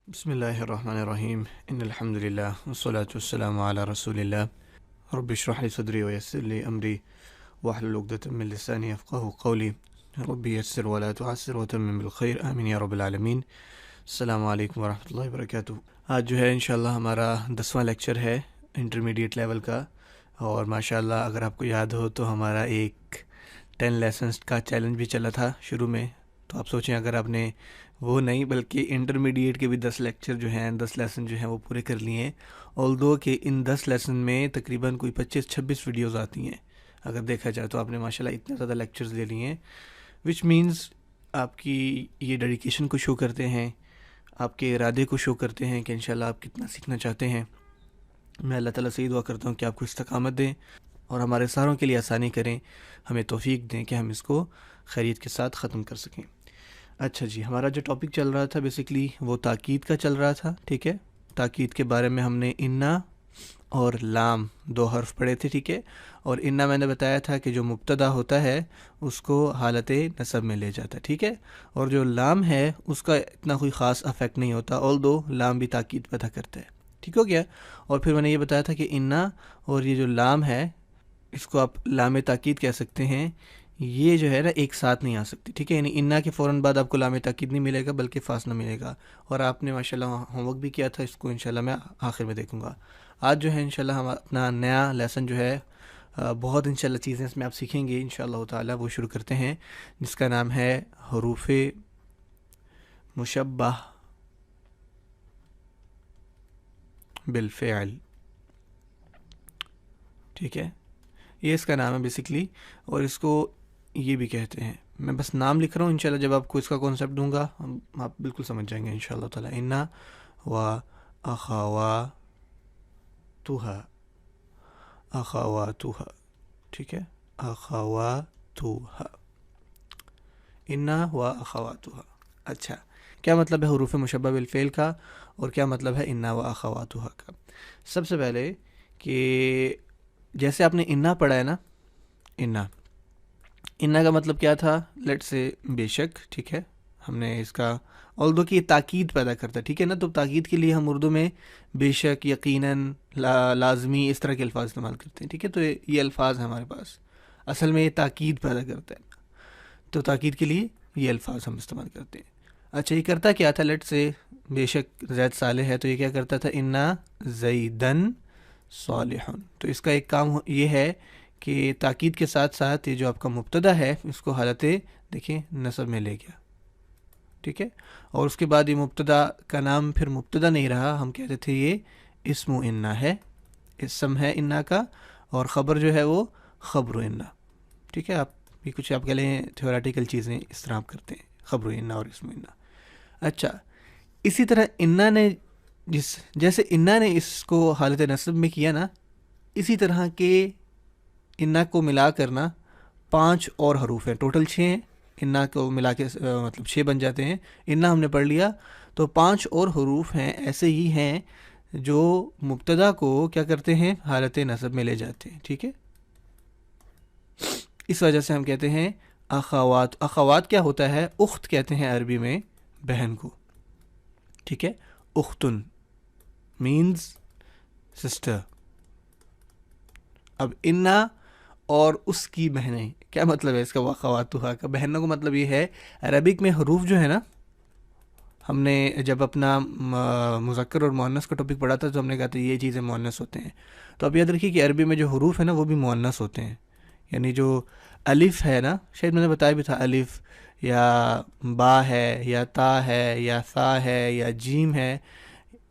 بسم اللہ الرحمن الرحیم ان الحمد للہ والصلاة والسلام علی رسول اللہ رب اشرح لی صدری ویسر لی امری واحلل عقدۃ من لسانی یفقہوا قولی رب یسر ولا تعسر وتمم بالخیر آمین یا رب العالمین۔ السلام علیکم ورحمۃ اللہ وبرکاتہ۔ آج جو ہے انشاءاللہ ہمارا 10واں لیکچر ہے انٹرمیڈیٹ لیول کا، اور ماشاءاللہ اگر آپ کو یاد ہو تو ہمارا ایک 10 لیسنس کا چیلنج بھی چلا تھا شروع میں، تو آپ سوچیں اگر آپ نے وہ نہیں بلکہ انٹرمیڈیٹ کے بھی 10 لیکچر جو ہیں 10 لیسن جو ہیں وہ پورے کر لیے ہیں، آلدو کہ ان 10 لیسن میں تقریباً کوئی 25-26 ویڈیوز آتی ہیں اگر دیکھا جائے تو آپ نے ماشاءاللہ اتنے زیادہ لیکچرز لے لیے ہیں، وچ مینز آپ کی یہ ڈیڈیکیشن کو شو کرتے ہیں، آپ کے ارادے کو شو کرتے ہیں کہ انشاءاللہ آپ کتنا سیکھنا چاہتے ہیں۔ میں اللہ تعالیٰ سے یہ دعا کرتا ہوں کہ آپ کو استقامت دیں اور ہمارے ساروں کے لیے آسانی کریں، ہمیں توفیق دیں کہ ہم اس کو خیریت کے ساتھ ختم کر سکیں۔ اچھا جی، ہمارا جو ٹاپک چل رہا تھا بیسیکلی وہ تاکید کا چل رہا تھا، ٹھیک ہے۔ تاکید کے بارے میں ہم نے انا اور لام 2 حرف پڑھے تھے، ٹھیک ہے، اور انا میں نے بتایا تھا کہ جو مبتدا ہوتا ہے اس کو حالت نصب میں لے جاتا ہے، ٹھیک ہے، اور جو لام ہے اس کا اتنا کوئی خاص افیکٹ نہیں ہوتا، آلدو لام بھی تاکید پیدا کرتا ہے، ٹھیک ہو گیا۔ اور پھر میں نے یہ بتایا تھا کہ انا اور یہ جو لام ہے اس کو آپ لام تاکید کہہ سکتے ہیں، یہ جو ہے نا ایک ساتھ نہیں آ سکتی، ٹھیک ہے، یعنی انا کے فوراً بعد آپ کو لام تاکید نہیں ملے گا بلکہ فاصلہ ملے گا، اور آپ نے ماشاءاللہ ہوم ورک بھی کیا تھا، اس کو انشاءاللہ میں آخر میں دیکھوں گا۔ آج جو ہے انشاءاللہ ہم اپنا نیا لیسن جو ہے بہت انشاءاللہ چیزیں اس میں آپ سیکھیں گے انشاءاللہ تعالی، وہ شروع کرتے ہیں جس کا نام ہے حروف مشبہ بالفعل، ٹھیک ہے، یہ اس کا نام ہے بیسیکلی، اور اس کو یہ بھی کہتے ہیں، میں بس نام لکھ رہا ہوں، انشاءاللہ جب آپ کو اس کا کانسیپٹ دوں گا آپ بالکل سمجھ جائیں گے انشاءاللہ تعالی۔ انا و اخواتها، اخواتها، ٹھیک ہے، اخواتها، انا و اخواتها۔ اچھا، کیا مطلب ہے حروف مشبہ بالفعل کا اور کیا مطلب ہے انا و اخواتها کا؟ سب سے پہلے کہ جیسے آپ نے انا پڑھا ہے نا، انا کا مطلب کیا تھا، لیٹ سے بے شک، ٹھیک ہے، ہم نے اس کا آلدو کہ یہ تاکید پیدا کرتا ہے، ٹھیک ہے نا، تو تاکید کے لیے ہم اردو میں بے شک، یقیناً، لازمی، اس طرح کے الفاظ استعمال کرتے ہیں، ٹھیک ہے، تو یہ الفاظ ہیں ہمارے پاس، اصل میں یہ تاکید پیدا کرتا ہے، تو تاکید کے لیے یہ الفاظ ہم استعمال کرتے ہیں۔ اچھا، یہ کرتا کیا تھا، لیٹ سے بے شک زید صالح ہے، تو یہ کیا کرتا تھا، انا زیدن صالح، تو اس کا ایک کام یہ ہے کہ تاکید کے ساتھ ساتھ یہ جو آپ کا مبتدا ہے اس کو حالت دیکھیں نصب میں لے گیا، ٹھیک ہے، اور اس کے بعد یہ مبتدا کا نام پھر مبتدا نہیں رہا، ہم کہتے تھے یہ اسم انا ہے، اسم ہے انا کا، اور خبر جو ہے وہ خبر انا، ٹھیک ہے، آپ یہ کچھ آپ کہہ لیں تھیوریٹیکل چیزیں اس طرح آپ کرتے ہیں، خبر انا اور اسم انا۔ اچھا، اسی طرح انا نے جیسے انا نے اس کو حالت نصب میں کیا نا، اسی طرح کے انا کو ملا کرنا 5 اور حروف ہیں، ٹوٹل 6 ہیں، انا کو ملا کے مطلب 6 بن جاتے ہیں، انا ہم نے پڑھ لیا، تو 5 اور حروف ہیں ایسے ہی ہیں جو مبتدا کو کیا کرتے ہیں، حالت نصب میں لے جاتے ہیں، ٹھیک ہے، اس وجہ سے ہم کہتے ہیں اخوات۔ اخوات کیا ہوتا ہے، اخت کہتے ہیں عربی میں بہن کو، ٹھیک ہے، اختن مینز سسٹر۔ اب انا اور اس کی بہنیں، کیا مطلب ہے اس کا، اخواتها کا، بہنوں کا مطلب یہ ہے، عربک میں حروف جو ہے نا، ہم نے جب اپنا مذکر اور مؤنث کا ٹاپک پڑھا تھا تو ہم نے کہا تھا یہ چیزیں مؤنث ہوتے ہیں، تو اب یاد رکھیے کہ عربی میں جو حروف ہیں نا وہ بھی مؤنث ہوتے ہیں، یعنی جو الف ہے نا، شاید میں نے بتایا بھی تھا، الف یا با ہے یا تا ہے یا ثا ہے یا جیم ہے،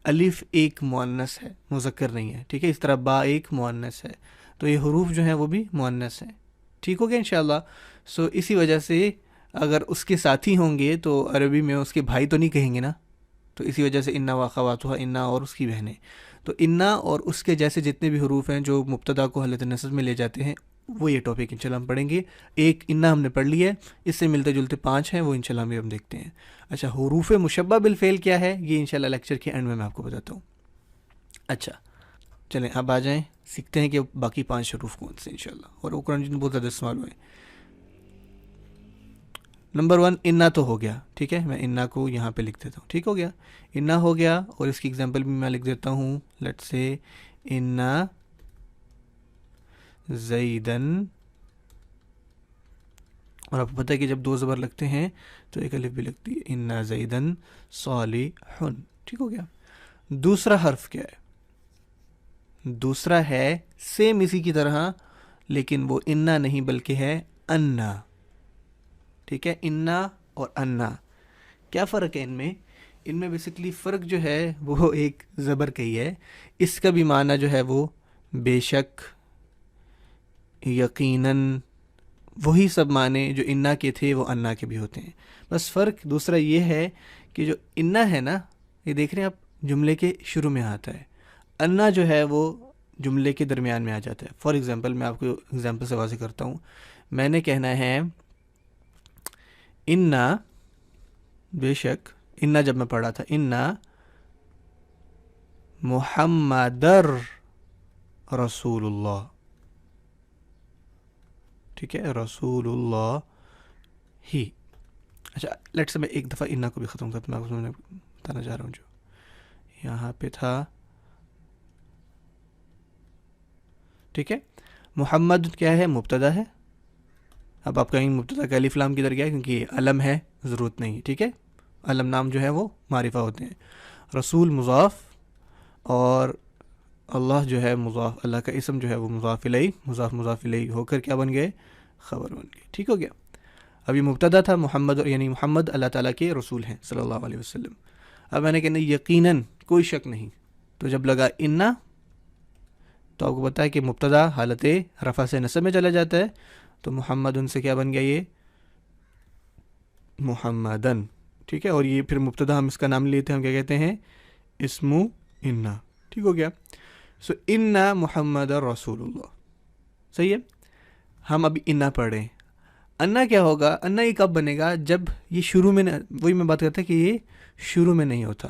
الف ایک مؤنث ہے، مذکر نہیں ہے، ٹھیک ہے، اس طرح با ایک مؤنث ہے، تو یہ حروف جو ہیں وہ بھی مؤنث ہیں، ٹھیک ہو گیا انشاءاللہ۔ سو اسی وجہ سے اگر اس کے ساتھی ہوں گے تو عربی میں اس کے بھائی تو نہیں کہیں گے نا، تو اسی وجہ سے انا و اخواتها، انا اور اس کی بہنیں، تو انا اور اس کے جیسے جتنے بھی حروف ہیں جو مبتدا کو حالت نصب میں لے جاتے ہیں، وہ یہ ٹاپک انشاءاللہ ہم پڑھیں گے۔ ایک انا ہم نے پڑھ لی ہے، اس سے ملتے جلتے 5 ہیں، وہ انشاءاللہ ہم دیکھتے ہیں۔ اچھا، حروف مشبہ بالفعل کیا ہے، یہ انشاءاللہ لیکچر کے اینڈ میں آپ کو بتاتا ہوں۔ اچھا چلیں اب آ جائیں، سیکھتے ہیں کہ باقی 5 حروف کون سے انشاءاللہ، اور وہ قرآن جن بہت زیادہ استعمال ہوئے۔ نمبر 1 انا تو ہو گیا، ٹھیک ہے، میں انا کو یہاں پہ لکھ دیتا ہوں، ٹھیک ہو گیا، انا ہو گیا، اور اس کی ایگزامپل بھی میں لکھ دیتا ہوں، لیٹ سے انا زیدن، اور آپ کو پتہ ہے کہ جب دو زبر لگتے ہیں تو ایک الف بھی لگتی ہے، انا زیدن صالح، ٹھیک ہو گیا۔ دوسرا حرف کیا ہے؟ دوسرا ہے سیم اسی کی طرح، لیکن وہ انا نہیں بلکہ ہے انا، ٹھیک ہے، انا اور انا، کیا فرق ہے ان میں؟ ان میں بیسکلی فرق جو ہے وہ ایک زبر کا ہی ہے، اس کا بھی معنی جو ہے وہ بے شک، یقیناً، وہی سب معنی جو انا کے تھے وہ انا کے بھی ہوتے ہیں، بس فرق دوسرا یہ ہے کہ جو انا ہے نا، یہ دیکھ رہے ہیں آپ، جملے کے شروع میں آتا ہے، انا جو ہے وہ جملے کے درمیان میں آ جاتا ہے۔ فار ایگزامپل میں آپ کو ایگزامپل سے واضح کرتا ہوں، میں نے کہنا ہے انا، بے شک، انا جب میں پڑھا تھا انا محمدر رسول اللہ، ٹھیک ہے، رسول اللہ ہی، اچھا لیٹ سے میں ایک دفعہ انا کو بھی ختم کرتا ہوں، میں آپ کو بتانا چاہ رہا ہوں، جو یہاں پہ تھا، ٹھیک ہے، محمد کیا ہے؟ مبتدا ہے، اب آپ کہیں مبتدا کا الف لام کدھر گیا؟ کیونکہ یہ علم ہے، ضرورت نہیں، ٹھیک ہے، علم نام جو ہے وہ معرفہ ہوتے ہیں، رسول مضاف، اور اللہ جو ہے مضاف، اللہ کا اسم جو ہے وہ مضاف الیہ، مضاف الیہ ہو کر کیا بن گئے؟ خبر بن گئے، ٹھیک ہو گیا۔ اب یہ مبتدا تھا محمد، یعنی محمد اللہ تعالیٰ کے رسول ہیں صلی اللہ علیہ وسلم، اب میں نے کہنا یقیناً، کوئی شک نہیں، تو جب لگا انا، تو آپ کو پتا ہے کہ مبتدا حالت رفع سے نصب میں چلا جاتا ہے، تو محمد ان سے کیا بن گیا؟ یہ محمدن، ٹھیک ہے، اور یہ پھر مبتدا ہم اس کا نام لیتے ہیں، ہم کیا کہتے ہیں؟ اسمو انا، ٹھیک ہو گیا۔ سو انا محمد رسول اللہ، صحیح ہے، ہم ابھی انا پڑھ رہے ہیں، انا کیا ہوگا؟ انا یہ کب بنے گا؟ جب یہ شروع میں، وہی میں بات کرتا کہ یہ شروع میں نہیں ہوتا،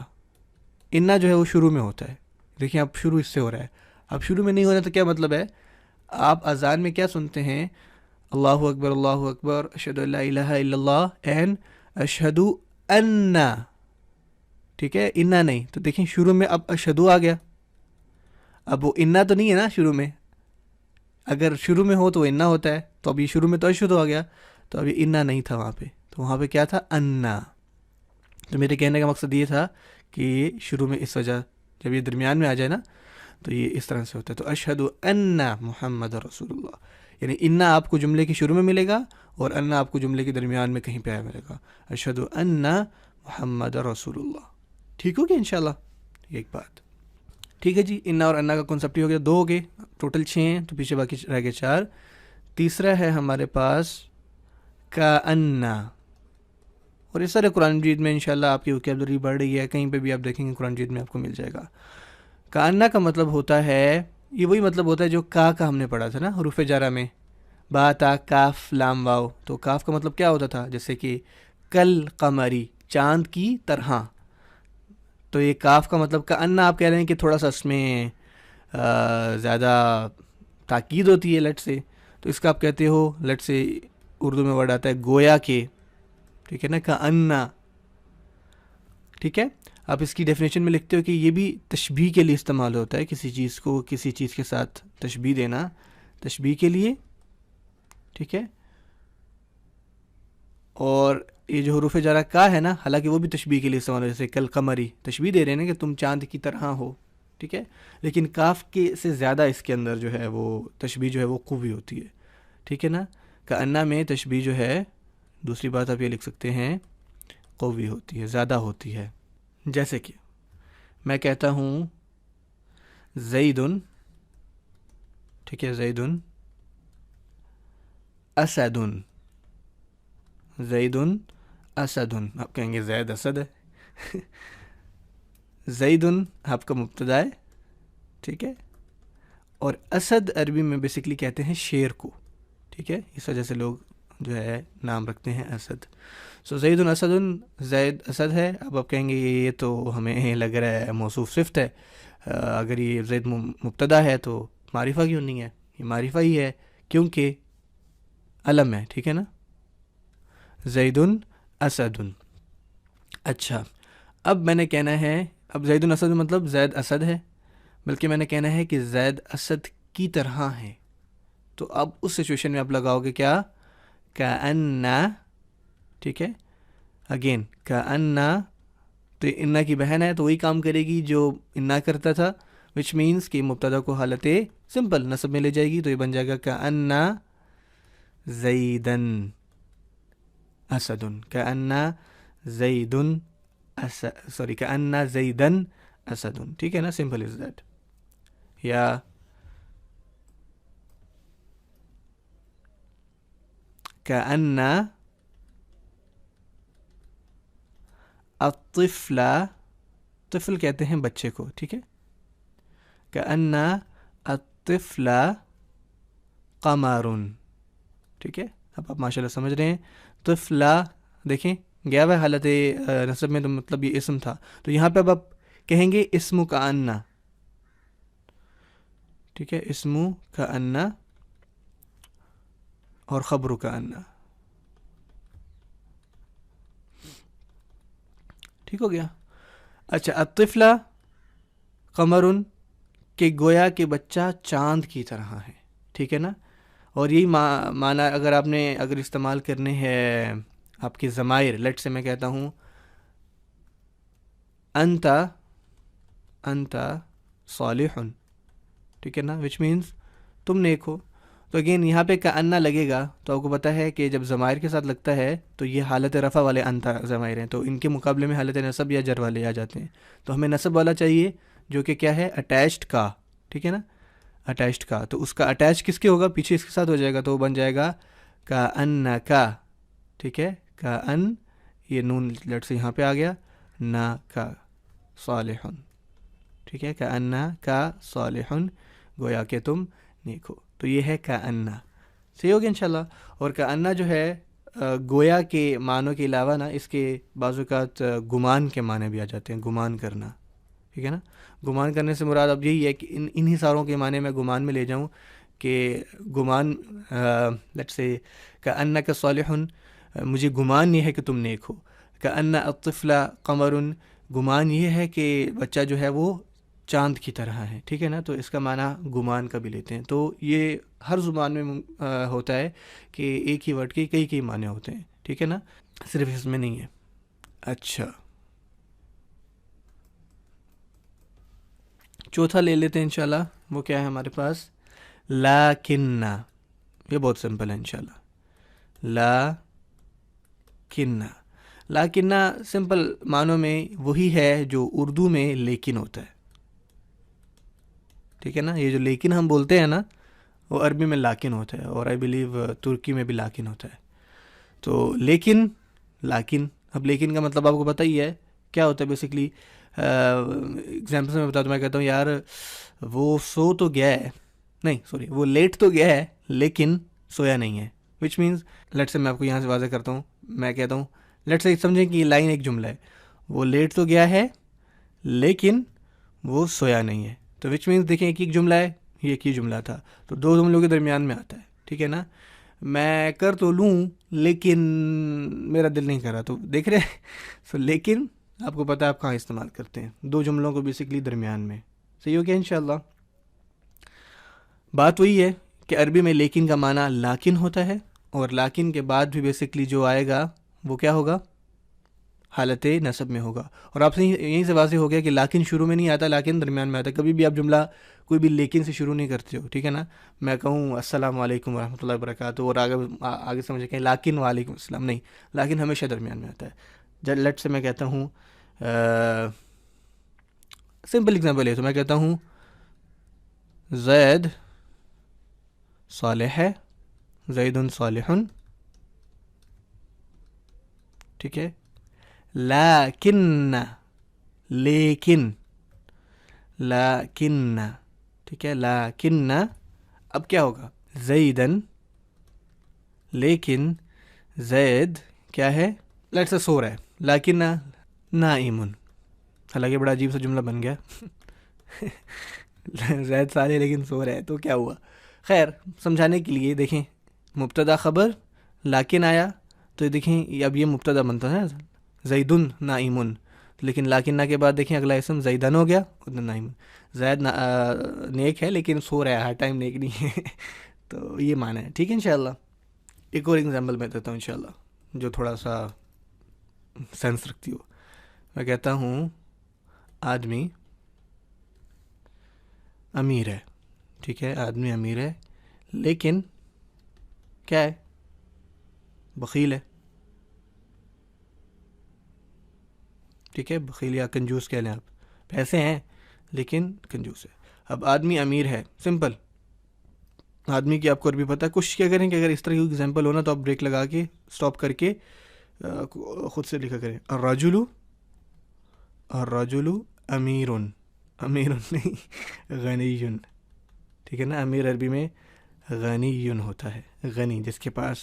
انا جو ہے وہ شروع میں ہوتا ہے، دیکھیں اب شروع اس سے ہو رہا ہے، اب شروع میں نہیں ہونا تو کیا مطلب ہے؟ آپ اذان میں کیا سنتے ہیں؟ اللہ اکبر اشہدو ان لا الہ الا اللہ این اشہدو ان، ٹھیک ہے، انا نہیں، تو دیکھیں شروع میں اب اشہدو آ گیا، اب وہ انا تو نہیں ہے نا شروع میں، اگر شروع میں ہو تو وہ انا ہوتا ہے، تو اب یہ شروع میں تو اشہدو آ گیا، تو اب یہ انا نہیں تھا وہاں پہ، تو وہاں پہ کیا تھا؟ انا۔ تو میرے کہنے کا مقصد یہ تھا کہ یہ شروع میں اس وجہ، جب یہ درمیان میں آ جائے نا تو یہ اس طرح سے ہوتا ہے، تو اشہد ان محمد رسول اللہ، یعنی انا آپ کو جملے کے شروع میں ملے گا، اور انا آپ کو جملے کے درمیان میں کہیں پہ آیا ملے گا، اشہد ان محمد رسول اللہ، ٹھیک ہو گیا انشاءاللہ، ایک بات، ٹھیک ہے جی، انا اور انا کا کنسپٹ ہو گیا، 2 ہو گئے، ٹوٹل 6 ہیں، تو پیچھے باقی رہ گئے 4۔ تیسرا ہے ہمارے پاس کأنا، اور اس طرح قرآن مجید میں انشاءاللہ آپ کی وکیبلری بڑھ رہی ہے، کہیں پہ بھی آپ دیکھیں گے قرآن مجید میں آپ کو مل جائے گا۔ کأنا کا مطلب ہوتا ہے، یہ وہی مطلب ہوتا ہے جو کا ہم نے پڑھا تھا نا حروف جارہ میں، با تا کاف لام واو، تو کاف کا مطلب کیا ہوتا تھا؟ جیسے کہ کل قمری، چاند کی طرح، تو یہ کاف کا مطلب کأنا آپ کہہ رہے ہیں کہ تھوڑا سا اس میں زیادہ تاکید ہوتی ہے، لیٹ سے، تو اس کا آپ کہتے ہو، لیٹ سے اردو میں ورڈ آتا ہے گویا کے، ٹھیک ہے نا، کأنا، ٹھیک ہے، آپ اس کی ڈیفینیشن میں لکھتے ہو کہ یہ بھی تشبیہ کے لیے استعمال ہوتا ہے، کسی چیز کو کسی چیز کے ساتھ تشبیہ دینا، تشبیہ کے لیے، ٹھیک ہے، اور یہ جو حروف جارہ کا ہے نا، حالانکہ وہ بھی تشبیہ کے لیے استعمال ہوتا ہے، جیسے کل قمری، تشبیہ دے رہے ہیں نا کہ تم چاند کی طرح ہو، ٹھیک ہے، لیکن کاف کے سے زیادہ اس کے اندر جو ہے وہ تشبیہ جو ہے وہ قوی ہوتی ہے، ٹھیک ہے نا، کأنا میں تشبیہ جو ہے، دوسری بات آپ یہ لکھ سکتے ہیں، قوی ہوتی ہے، زیادہ ہوتی ہے، جیسے کہ میں کہتا ہوں زیدن، ٹھیک ہے، زیدن اسدن، زیدن اسدن، آپ کہیں گے زید اسد ہے، زیدن آپ کا مبتدا ہے، ٹھیک ہے، اور اسد عربی میں بیسکلی کہتے ہیں شیر کو، ٹھیک ہے، اس وجہ سے لوگ جو ہے نام رکھتے ہیں اسد، سو زیدن اسدن، زید اسد ہے، اب آپ کہیں گے یہ تو ہمیں لگ رہا ہے موصوف صفت ہے، اگر یہ زید مبتدا ہے تو معرفہ کیوں نہیں ہے؟ یہ معرفہ ہی ہے کیونکہ علم ہے، ٹھیک ہے نا، زیدن اسدن. اچھا اب میں نے کہنا ہے، اب زیدن اسد مطلب زید اسد ہے، بلکہ میں نے کہنا ہے کہ زید اسد کی طرح ہے. تو اب اس سچویشن میں آپ لگاؤ گے کیا؟ کأن، ٹھیک ہے، اگین کأن، تو انا کی بہن ہے تو وہی کام کرے گی جو انا کرتا تھا، وچ مینس کہ مبتدا کو حالت سمپل نصب میں لے جائے گی، تو یہ بن جائے گا کأن زیدن اسدن، کأن زیدن کأن زیدن اسدن. ٹھیک ہے نا، سمپل از دیٹ. یا کأن الطفل، طفل کہتے ہیں بچے کو، ٹھیک ہے، کأن الطفل قمر. ٹھیک ہے، اب آپ ماشاءاللہ سمجھ رہے ہیں. طفل دیکھیں گیا ہوا حالت نصب میں، تو مطلب یہ اسم تھا، تو یہاں پہ اب آپ کہیں گے اسم کأن. ٹھیک ہے، اسم کأن اور خبر کأن. ٹھیک ہو گیا. اچھا الطفل قمر، کہ گویا کہ بچہ چاند کی طرح ہے. ٹھیک ہے نا، اور یہی معنی اگر استعمال کرنے ہیں آپ کے ضمائر، لیٹ سے میں کہتا ہوں انت صالح، ٹھیک ہے نا، وچ مینس تم نیک ہو. تو اگین یہاں پہ کأن لگے گا، تو آپ کو پتہ ہے کہ جب ضمائر کے ساتھ لگتا ہے تو یہ حالت رفع والے انت ضمائر ہیں، تو ان کے مقابلے میں حالت نصب یا جر والے آ جاتے ہیں. تو ہمیں نصب والا چاہیے جو کہ کیا ہے، اٹیچڈ کا. ٹھیک ہے نا، اٹیچڈ کا، تو اس کا اٹیچ کس کے ہوگا، پیچھے اس کے ساتھ ہو جائے گا، تو وہ بن جائے گا کأنک. ٹھیک ہے، کأن، یہ نون لیٹ سے یہاں پہ آ گیا، نا کا صالح. ٹھیک ہے، کأنک صالح، گویا کہ تم نیک ہو. تو یہ ہے کأن. صحیح ہو گیا انشاءاللہ. اور کأن جو ہے گویا کے معنوں کے علاوہ نا، اس کے بعض اوقات گمان کے معنی بھی آ جاتے ہیں، گمان کرنا. ٹھیک ہے نا، گمان کرنے سے مراد اب یہی ہے کہ انہی ساروں کے معنی میں گمان میں لے جاؤں کہ گمان لیٹ سے کأنک صالح، مجھے گمان یہ ہے کہ تم نیک ہو. کأن الطفل قمر، گمان یہ ہے کہ بچہ جو ہے وہ چاند کی طرح ہے. ٹھیک ہے نا، تو اس کا معنی گمان کا بھی لیتے ہیں. تو یہ ہر زبان میں ہوتا ہے کہ ایک ہی ورڈ کے کئی معنی ہوتے ہیں. ٹھیک ہے نا، صرف اس میں نہیں ہے. اچھا چوتھا لے لیتے ہیں انشاءاللہ. وہ کیا ہے ہمارے پاس؟ لیکن. یہ بہت سمپل ہے انشاءاللہ. لیکن سمپل معنوں میں وہی ہے جو اردو میں لیکن ہوتا ہے. ٹھیک ہے نا، یہ جو لیکن ہم بولتے ہیں نا، وہ عربی میں لاکن ہوتا ہے، اور آئی بلیو ترکی میں بھی لاکن ہوتا ہے. تو لیکن اب لیکن کا مطلب آپ کو پتہ ہی ہے کیا ہوتا ہے بیسکلی. ایگزامپل سے میں بتا دوں، میں کہتا ہوں یار وہ سو تو گیا ہے، نہیں سوری، وہ لیٹ تو گیا ہے لیکن سویا نہیں ہے. وچ مینس لیٹ سے میں آپ کو یہاں سے واضح کرتا ہوں، میں کہتا ہوں لیٹ سے سمجھیں کہ یہ لائن ایک جملہ ہے، وہ لیٹ تو گیا ہے لیکن وہ سویا نہیں ہے. تو وچ مینس دیکھیں ایک جملہ ہے، یہ ایک ہی جملہ تھا، تو دو جملوں کے درمیان میں آتا ہے. ٹھیک ہے نا، میں کر تو لوں لیکن میرا دل نہیں کر رہا، تو دیکھ رہے سو لیکن آپ کو پتہ ہے آپ کہاں استعمال کرتے ہیں، دو جملوں کو بیسکلی درمیان میں. صحیح ہو گیا انشاءاللہ. بات وہی ہے کہ عربی میں لیکن کا معنی لاکن ہوتا ہے، اور لاکن کے بعد بھی بیسکلی جو آئے گا وہ کیا ہوگا، حالت نصب میں ہوگا. اور آپ سے یہیں سے واضح ہو گیا کہ لاکن شروع میں نہیں آتا، لاکن درمیان میں آتا ہے. کبھی بھی آپ جملہ کوئی بھی لیکن سے شروع نہیں کرتے ہو. ٹھیک ہے نا، میں کہوں السلام علیکم ورحمۃ اللہ وبرکاتہ اور آگے سمجھے کہ لاکن وعلیکم السلام، نہیں، لاکن ہمیشہ درمیان میں آتا ہے. جب لیٹ سے میں کہتا ہوں سمپل ایگزامپل ہے، تو میں کہتا ہوں زید صالح ہے، زید صالح. ٹھیک ہے، لیکن ٹھیک ہے، لیکن اب کیا ہوگا، زیدن، لیکن زید کیا ہے، لیٹ سے سو رہا ہے، لیکن نائم. حالانکہ بڑا عجیب سا جملہ بن گیا زید صالح لیکن سو رہا ہے، تو کیا ہوا. خیر سمجھانے کے لیے دیکھیں، مبتدا خبر لیکن آیا تو دیکھیں اب یہ مبتدا بنتا ہے نا زیدن نائمن، لیکن لاکنہ کے بعد دیکھیں اگلا اسم زیدن ہو گیا، نائمن، زید نیک ہے لیکن سو رہا ہے، ہر ٹائم نیک نہیں ہے تو یہ معنی ہے. ٹھیک ہے انشاءاللہ. ایک اور ایگزامپل میں دیتا ہوں انشاءاللہ جو تھوڑا سا سینس رکھتی ہو. میں کہتا ہوں آدمی امیر ہے. ٹھیک ہے، آدمی امیر ہے لیکن کیا ہے؟ بخیل ہے. ٹھیک ہے، بخیل یا کنجوس کہہ لیں آپ. پیسے ہیں لیکن کنجوس ہے. اب آدمی امیر ہے، سمپل. آدمی کی آپ کو عربی پتہ ہے. کوشش کیا کریں کہ اگر اس طرح کی ایگزامپل ہونا تو آپ بریک لگا کے سٹاپ کر کے خود سے لکھا کریں. الرجل امیرن، امیرن نہیں غنیون. ٹھیک ہے نا، امیر عربی میں غنیون ہوتا ہے، غنی جس کے پاس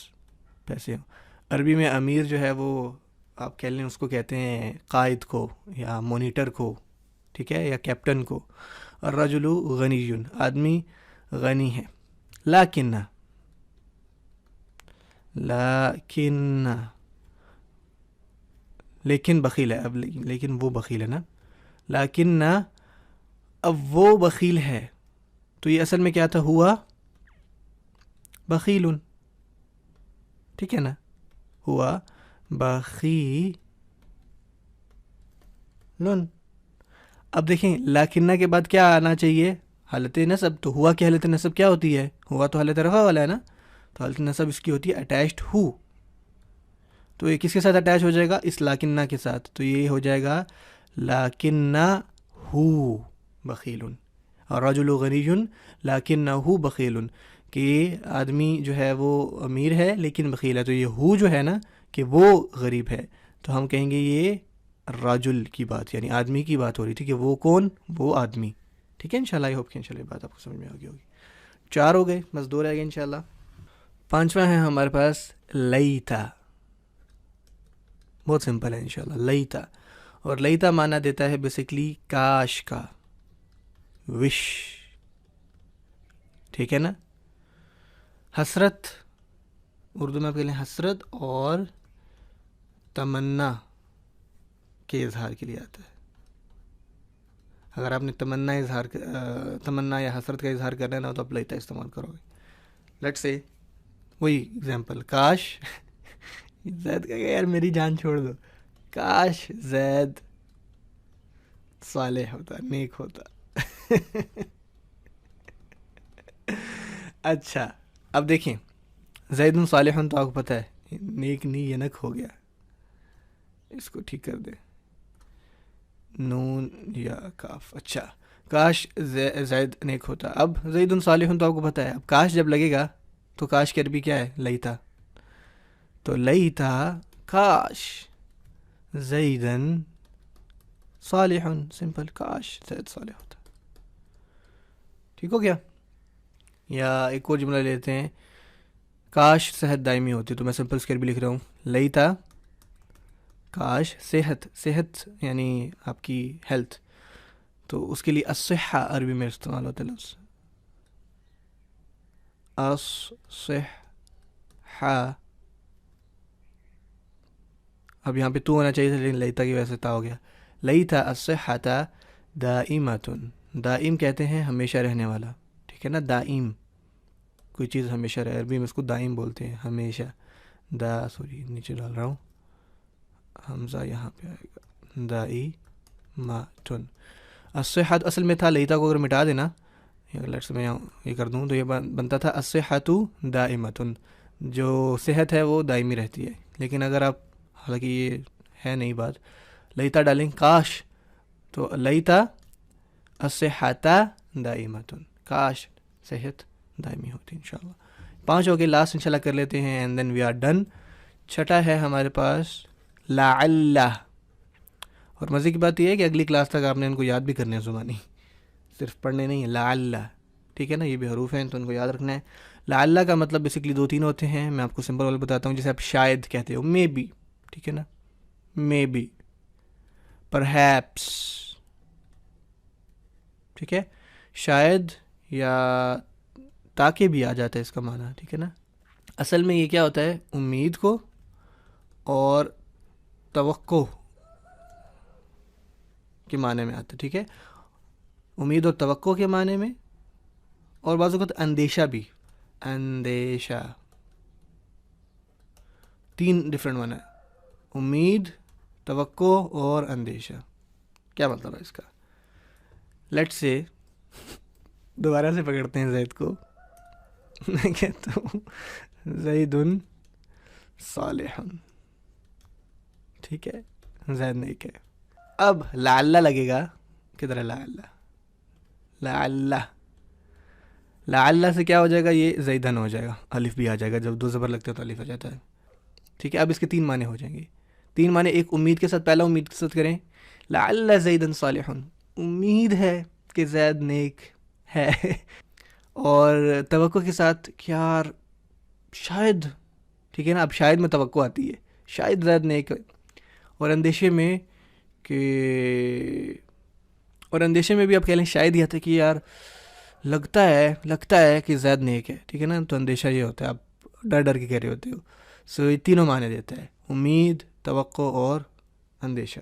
پیسے ہوں. عربی میں امیر جو ہے وہ آپ کہہ لیں اس کو کہتے ہیں قائد کو یا مونیٹر کو، ٹھیک ہے، یا کیپٹن کو. الرجل غنیون، آدمی غنی ہے. لیکن بخیل ہے. اب لیکن وہ بخیل ہے نا، لیکن اب وہ بخیل ہے تو یہ اصل میں کیا تھا؟ ہوا بخیل. ٹھیک ہے نا، ہوا بخیل. اب دیکھیں لیکنہ کے بعد کیا آنا چاہیے؟ حالت نصب. تو ہوا کی حالت نصب کیا ہوتی ہے؟ ہوا تو حالت رفع والا ہے نا، تو حالت نصب اس کی ہوتی ہے اٹیچڈ ہو. تو یہ کس کے ساتھ اٹیچ ہو جائے گا؟ اس لاکنہ کے ساتھ. تو یہ ہو جائے گا لاکنہ ہو بخیل. اور رجل غنی لاکنہ ہو بخیل، کہ آدمی جو ہے وہ امیر ہے لیکن بخیل ہے. تو یہ ہو جو ہے نا کہ وہ غریب ہے، تو ہم کہیں گے یہ راجل کی بات، یعنی آدمی کی بات ہو رہی تھی کہ وہ کون؟ وہ آدمی. ٹھیک ہے انشاءاللہ. آئی ہوپ کہ انشاءاللہ یہ بات آپ کو سمجھ میں آ گئی ہوگی. 4 ہو گئے، بس 2 رہ گئے انشاءاللہ. 5واں ہے ہمارے پاس لیتا. بہت سمپل ہے انشاءاللہ. لیتا، اور لیتا معنی دیتا ہے بیسکلی کاش کا، وش. ٹھیک ہے نا. حسرت اردو میں آپ کہہ لیں حسرت اور تمنا کے اظہار کے لیے آتا ہے. اگر آپ نے تمنا یا حسرت کا اظہار کرنا ہے نا تو آپ لیتا استعمال کرو گے. لیٹس سے وہی ایگزامپل، کاش زید کا یار میری جان چھوڑ دو، کاش زید صالح ہوتا، نیک ہوتا. اچھا اب دیکھیں زید صالح تو آپ کو پتہ ہے نیک نہیں ینک ہو گیا، اس کو ٹھیک کر دے نون یا کاف. اچھا کاش زید نیک ہوتا. اب زید صالح تو آپ کو پتہ ہے، اب کاش جب لگے گا تو کاش کی عربی کیا ہے؟ لیتا. تو لیتا کاش زیدن صالح، سمپل، کاش زید صالح ہوتا. ٹھیک ہو گیا. یا ایک اور جملہ لیتے ہیں، کاش صحت دائمی ہوتی. تو میں سمپل اس کی عربی لکھ رہا ہوں لیتا کاش صحت یعنی آپ کی ہیلتھ. تو اس کے لیے الصحہ عربی میں استعمال ہوتا ہے لفظ الصحہ. اب یہاں پہ تو ہونا چاہیے تھا لیکن لیتا کی وجہ سے تا ہو گیا. لیتا الصحۃ دائمۃ. دائم کہتے ہیں ہمیشہ رہنے والا. ٹھیک ہے نا، دائم کوئی چیز ہمیشہ رہے، عربی میں اس کو دائم بولتے ہیں، ہمیشہ. سوری نیچے ڈال رہا ہوں، حمزہ یہاں پہ آئے گا، دائمۃ. الصحۃ اصل میں تھا لیتا کو اگر مٹا دینا، لیٹس میں یہ کر دوں تو یہ بنتا تھا الصحۃ دائمۃ، جو صحت ہے وہ دائمی رہتی ہے. لیکن اگر آپ، حالانکہ یہ ہے نہیں بات، لیتا ڈالیں کاش، تو لیتا الصحۃ دائمۃ، کاش صحت دائمی ہوتی. انشاءاللہ 5 ہو گئے، لاسٹ انشاءاللہ کر لیتے ہیں and then we are done. 6 ہے ہمارے پاس لعل. اور مزے کی بات یہ ہے کہ اگلی کلاس تک آپ نے ان کو یاد بھی کرنے ہیں زبانی، صرف پڑھنے نہیں ہے. لعل، ٹھیک ہے نا، یہ بھی حروف ہیں تو ان کو یاد رکھنا ہے. لعل کا مطلب بیسکلی 2-3 ہوتے ہیں. میں آپ کو سمپل والا بتاتا ہوں، جیسے آپ شاید کہتے ہو، مے بی. ٹھیک ہے نا، مے بی، پرہیپس. ٹھیک ہے، شاید یا تاکہ بھی آ جاتا ہے اس کا معنی. ٹھیک ہے نا. اصل میں یہ کیا ہوتا ہے؟ امید کو اور توقع کے معنی میں آتا ہے، ٹھیک ہے، امید اور توقع کے معنی میں، اور بعض اوقات اندیشہ بھی، اندیشہ، 3 ڈفرینٹ معنی ہے، امید، توقع اور اندیشہ. کیا مطلب ہے اس کا؟ لیٹ سے دوبارہ سے پکڑتے ہیں زید کو. میں کہتا ہوں زید صالح، ٹھیک ہے، زید نیک ہے. اب لعل لگے گا، کدھر ہے لعل؟ لعل، لعل سے کیا ہو جائے گا؟ یہ زیدن ہو جائے گا، الف بھی آ جائے گا، جب 2 زبر لگتے ہیں تو الف آ جاتا ہے، ٹھیک ہے. اب اس کے 3 معنی ہو جائیں گے، 3 معنی. ایک امید کے ساتھ، پہلا امید کے ساتھ کریں، لعل زیدن صالح، امید ہے کہ زید نیک ہے. اور توقع کے ساتھ کہ یار شاید، ٹھیک ہے نا، اب شاید میں توقع آتی ہے، شاید زید نیک ہے. اور اندیشے میں کہ، اور اندیشے میں بھی آپ کہہ لیں شاید یہ آتا ہے کہ یار لگتا ہے کہ زید نیک ہے، ٹھیک ہے نا. تو اندیشہ یہ ہوتا ہے، آپ ڈر ڈر کے کہہ رہے ہوتے ہو. سو یہ تینوں معنی دیتا ہے، امید، توقع اور اندیشہ.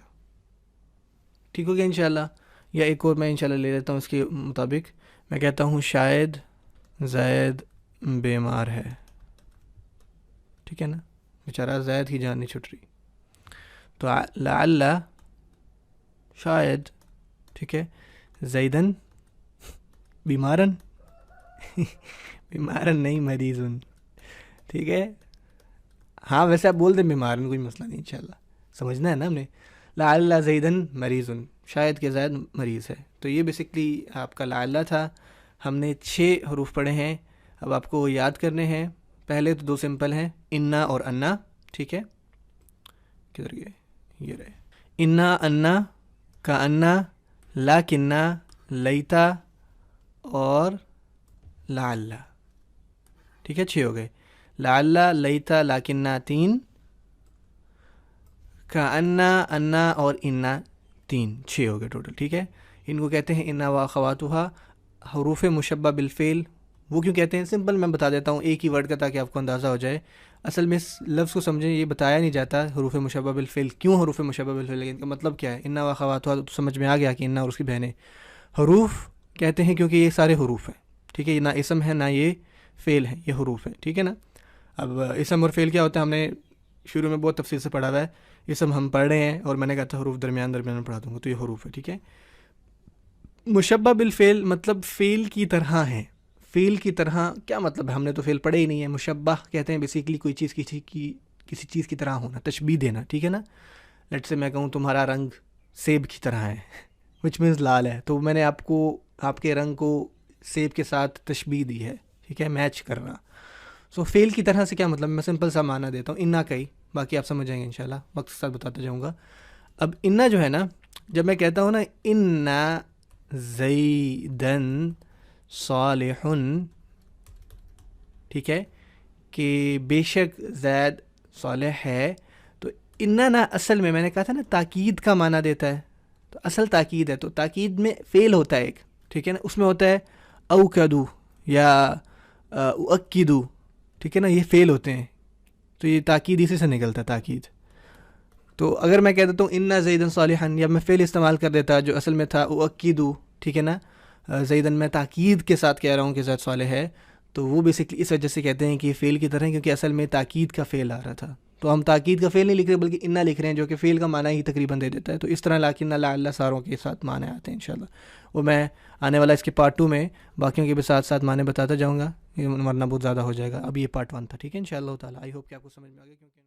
ٹھیک ہو گیا انشاءاللہ. یا ایک اور میں انشاءاللہ لے لیتا ہوں اس کے مطابق. میں کہتا ہوں شاید زید بیمار ہے، ٹھیک ہے نا، بیچارہ زید کی جان نہیں چھٹ رہی. تو لعل، شاید، ٹھیک ہے، زیدن بیمارن، بیمارن نہیں مریضن، ٹھیک ہے. ہاں ویسے آپ بول دیں بیمارن، کوئی مسئلہ نہیں، انشاءاللہ سمجھنا ہے نا ہم نے. لعل زیدن مریضن، شاید کہ زید مریض ہے. تو یہ بیسکلی آپ کا لعل تھا. ہم نے 6 حروف پڑھے ہیں، اب آپ کو یاد کرنے ہیں. پہلے تو 2 سمپل ہیں، انا اور انا، ٹھیک ہے. کدھر گئے؟ یہ رہے. انا، انا، کا انا، لاکنہ، لیتا اور لعل، ٹھیک ہے. 6 ہو گئے. لعل، لیتا، لاکنہ 3، کا انا اور انا 3، 6 ہو گئے ٹوٹل، ٹھیک ہے. ان کو کہتے ہیں انا واخواتها، حروف مشبہ بالفعل. وہ کیوں کہتے ہیں؟ سمپل میں بتا دیتا ہوں ایک ہی ورڈ کا، تاکہ آپ کو اندازہ ہو جائے. اصل میں اس لفظ کو سمجھیں، یہ بتایا نہیں جاتا حروف مشبہ بالفعل کیوں حروف مشبہ بالفعل، ان کا مطلب کیا ہے. انا واخواتها تو سمجھ میں آ گیا کہ انا اور اس کی بہنیں. حروف کہتے ہیں کیونکہ یہ سارے حروف ہیں، ٹھیک ہے. یہ نہ اسم ہے نہ یہ فعل ہے، یہ حروف ہیں، ٹھیک ہے نا. اب اسم اور فعل کیا ہوتا ہے، ہم نے شروع میں بہت تفصیل سے پڑھا ہوا ہے. اسم ہم پڑھ رہے ہیں اور میں نے کہا تھا حروف درمیان میں پڑھا دوں گا، تو یہ حروف ہے، ٹھیک ہے. مشبہ بالفعل مطلب فعل کی طرح ہے. فعل کی طرح کیا مطلب ہے؟ ہم نے تو فعل پڑھے ہی نہیں ہے. مشبہ کہتے ہیں بیسیکلی کوئی چیز کسی چیز کی طرح ہونا، تشبیہ دینا، ٹھیک ہے نا. لیٹ سے میں کہوں تمہارا رنگ سیب کی طرح ہے، وچ مینز لال ہے، تو میں نے آپ کو آپ کے رنگ کو سیب کے ساتھ تشبیہ دی ہے، ٹھیک ہے، میچ کرنا. سو فعل کی طرح سے کیا مطلب؟ میں سمپل سا معنی دیتا ہوں انا کا ہی، باقی آپ سمجھ جائیں گے انشاءاللہ، وقت کے ساتھ بتاتا جاؤں گا. اب انا جو ہے نا، جب میں کہتا ہوں نا انا زیدن صالح، ٹھیک ہے، کہ بے شک زید صالح ہے، تو انا نا اصل میں نے کہا تھا نا تاکید کا معنی دیتا ہے. تو اصل تاکید ہے، تو تاکید میں فعل ہوتا ہے ایک، ٹھیک ہے نا. اس میں ہوتا ہے اوکدو یا اؤکدو، ٹھیک ہے نا، یہ فعل ہوتے ہیں. تو یہ تاکید اسی سے نکلتا ہے، تاکید. تو اگر میں کہہ دیتا ہوں انا زیدن صالحا، یا میں فعل استعمال کر دیتا جو اصل میں تھا اؤکدو، ٹھیک ہے نا، زیدن میں تاکید کے ساتھ کہہ رہا ہوں کہ زید صالح ہے، تو وہ بیسکلی اس وجہ سے کہتے ہیں کہ یہ فعل کی طرح ہے، کیونکہ اصل میں تاکید کا فعل آ رہا تھا. تو ہم تاکید کا فعل نہیں لکھ رہے بلکہ انا لکھ رہے ہیں، جو کہ فعل کا معنی ہی تقریباً دے دیتا ہے. تو اس طرح لاکن لعل ساروں کے ساتھ معنی آتے ہیں انشاءاللہ. وہ میں آنے والا اس کے پارٹ 2 میں باقیوں کے بھی ساتھ ساتھ معنی بتاتا جاؤں گا، ورنہ بہت زیادہ ہو جائے گا. اب یہ پارٹ 1 تھا، ٹھیک ہے انشاءاللہ تعالیٰ. آئی ہوپ کہ آپ کو سمجھ میں آ گیا، کیونکہ